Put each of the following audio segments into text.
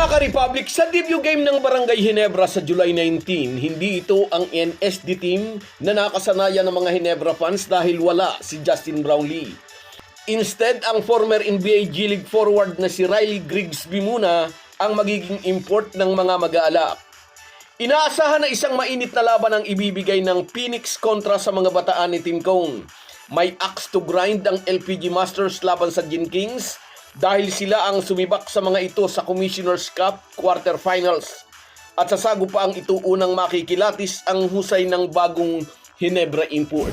Mga ka-Republic, sa debut game ng Barangay Ginebra sa July 19, hindi ito ang NSD team na nakasanayan ng mga Ginebra fans dahil wala si Justin Brownlee. Instead, ang former NBA G League forward na si Riley Grigsby muna ang magiging import ng mga mag-aalak. Inaasahan na isang mainit na laban ang ibibigay ng Phoenix kontra sa mga bataan ni Team Cone. May axe to grind ang LPG Masters laban sa Gin Kings dahil sila ang sumibak sa mga ito sa Commissioner's Cup quarterfinals. At sasago pa ang ito unang makikilatis ang husay ng bagong Ginebra import.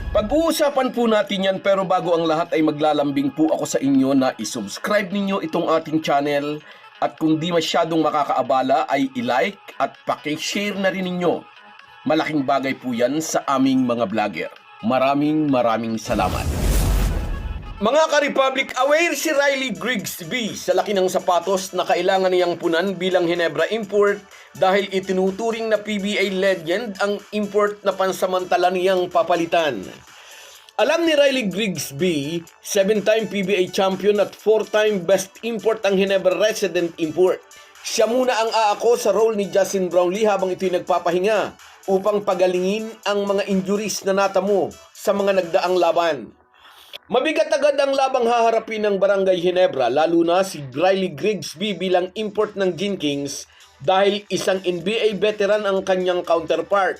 Pag-uusapan po natin yan, pero bago ang lahat ay maglalambing po ako sa inyo na isubscribe ninyo itong ating channel at kung di masyadong makakaabala ay i-like at paki-share na rin ninyo. Malaking bagay po yan sa aming mga vlogger. Maraming salamat. Mga ka-Republic, aware si Riley Grigsby sa laki ng sapatos na kailangan niyang punan bilang Ginebra import dahil itinuturing na PBA legend ang import na pansamantala niyang papalitan. Alam ni Riley Grigsby, 7-time PBA champion at 4-time best import ang Ginebra resident import. Siya muna ang aako sa role ni Justin Brownlee habang ito'y nagpapahinga upang pagalingin ang mga injuries na natamo sa mga nagdaang laban. Mabigat agad ang labang haharapin ng Barangay Ginebra, lalo na si Riley Grigsby bilang import ng Gin Kings dahil isang NBA veteran ang kanyang counterpart.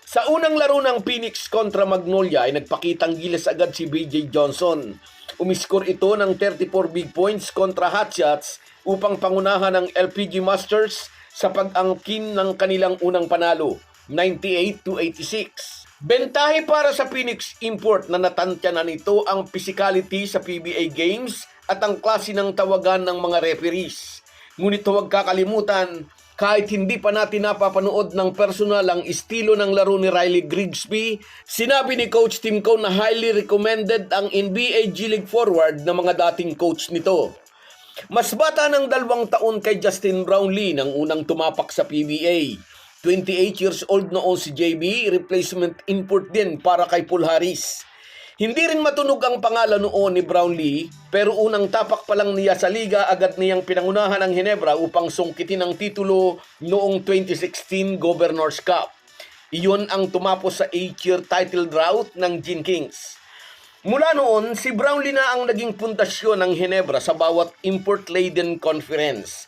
Sa unang laro ng Phoenix kontra Magnolia ay nagpakitang gilas agad si BJ Johnson. Umiskor ito ng 34 big points kontra Hotshots upang pangunahan ng LPG Masters sa pag-angkin ng kanilang unang panalo, 98-86. Bentahe para sa Phoenix import na natantyanan nito ang physicality sa PBA games at ang klase ng tawagan ng mga referees. Ngunit huwag kakalimutan, kahit hindi pa natin napapanood ng personal ang estilo ng laro ni Riley Grigsby, sinabi ni Coach Tim Cone na highly recommended ang NBA G League forward na mga dating coach nito. Mas bata ng 2 taon kay Justin Brownlee nang unang tumapak sa PBA. 28 years old noon si JB, replacement import din para kay Paul Harris. Hindi rin matunog ang pangalan noon ni Brownlee, pero unang tapak pa lang niya sa liga agad niyang pinangunahan ang Ginebra upang sungkitin ang titulo noong 2016 Governor's Cup. Iyon ang tumapos sa 8-year title drought ng Gin Kings. Mula noon, si Brownlee na ang naging pundasyon ng Ginebra sa bawat import-laden conference.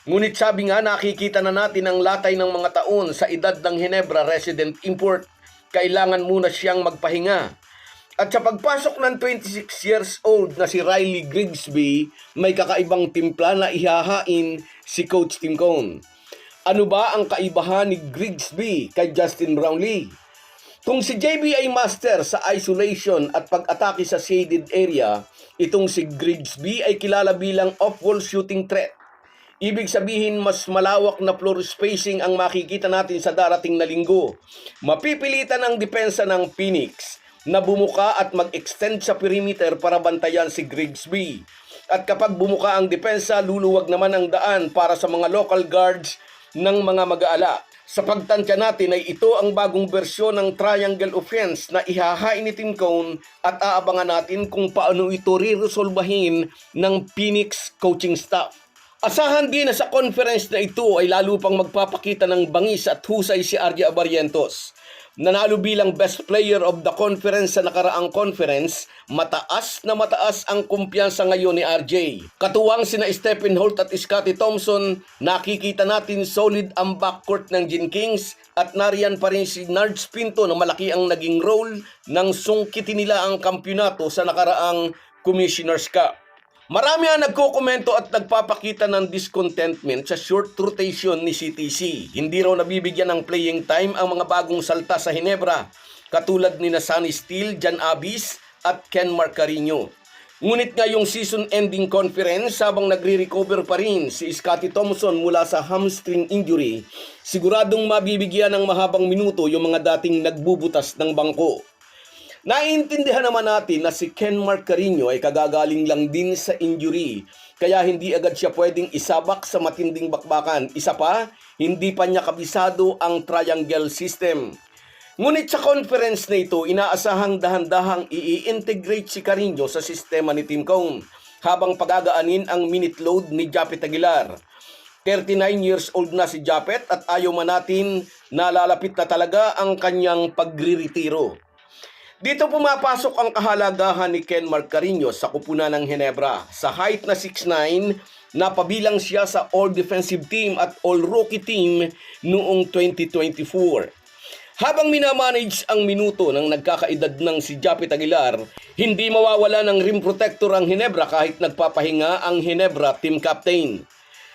Ngunit sabi nga, nakikita na natin ang latay ng mga taon sa edad ng Ginebra resident import. Kailangan muna siyang magpahinga. At sa pagpasok ng 26 years old na si Riley Grigsby, may kakaibang timpla na ihahain si Coach Tim Cone. Ano ba ang kaibahan ni Grigsby kay Justin Brownlee? Kung si JB ay master sa isolation at pag-atake sa shaded area, itong si Grigsby ay kilala bilang off-ball shooting threat. Ibig sabihin, mas malawak na floor spacing ang makikita natin sa darating na linggo. Mapipilitan ang depensa ng Phoenix na bumuka at mag-extend sa perimeter para bantayan si Grigsby. At kapag bumuka ang depensa, luluwag naman ang daan para sa mga local guards ng mga mag-aala. Sa pagtansya natin ay ito ang bagong bersyon ng triangle offense na ihahain ni Tim Cone at aabangan natin kung paano ito riresolbahin ng Phoenix coaching staff. Asahan din na sa conference na ito ay lalo pang magpapakita ng bangis at husay si RJ Abarientos. Nanalo bilang best player of the conference sa nakaraang conference, mataas ang kumpiyansa ngayon ni RJ. Katuwang sina Stephen Holt at Scottie Thompson, nakikita natin solid ang backcourt ng Gin Kings at nariyan pa rin si Nards Pinto na malaki ang naging role nang sungkitin nila ang kampyonato sa nakaraang Commissioner's Cup. Marami ang nagkokomento at nagpapakita ng discontentment sa short rotation ni CTC. Hindi raw nabibigyan ng playing time ang mga bagong salta sa Ginebra, katulad ni Sonny Steele, Jan Abis at Ken Marcarino. Ngunit ngayong season-ending conference, habang nagre-recover pa rin si Scottie Thompson mula sa hamstring injury, siguradong mabibigyan ng mahabang minuto yung mga dating nagbubutas ng bangko. Naiintindihan naman natin na si Ken Marcarino ay kagagaling lang din sa injury, kaya hindi agad siya pwedeng isabak sa matinding bakbakan. Isa pa, hindi pa niya kabisado ang triangle system. Ngunit sa conference na ito, inaasahang dahan-dahang i-integrate si Carino sa sistema ni Tim Cone. habang pagagaanin ang minute load ni Japet Aguilar. 39 years old na si Japet at ayaw man natin nalalapit na talaga ang kanyang pagriritiro. Dito pumapasok ang kahalagahan ni Ken Marcariño sa kupunan ng Ginebra. Sa height na 6'9", napabilang siya sa All-Defensive Team at All-Rookie Team noong 2024. Habang minamanage ang minuto ng nagkakaedad ng si Japet Aguilar, hindi mawawala ng rim protector ang Ginebra kahit nagpapahinga ang Ginebra team captain.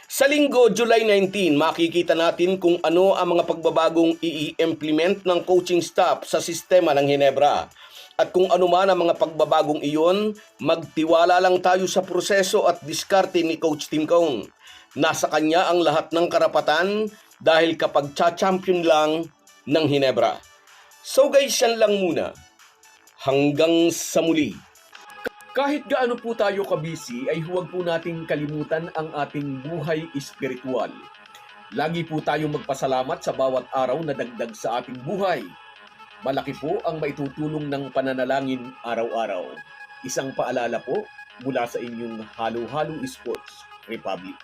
Sa linggo, July 19, makikita natin kung ano ang mga pagbabagong i-implement ng coaching staff sa sistema ng Ginebra. At kung ano man ang mga pagbabagong iyon, magtiwala lang tayo sa proseso at diskarte ni Coach Tim Cone. Nasa kanya ang lahat ng karapatan dahil kapag cha-champion lang ng Ginebra. So guys, yan lang muna. Hanggang sa muli. Kahit gaano po tayo kabisi ay huwag po nating kalimutan ang ating buhay espiritual. Lagi po tayong magpasalamat sa bawat araw na dagdag sa ating buhay. Malaki po ang maitutulong ng pananalangin araw-araw. Isang paalala po mula sa inyong Halo Halo Sports Republic.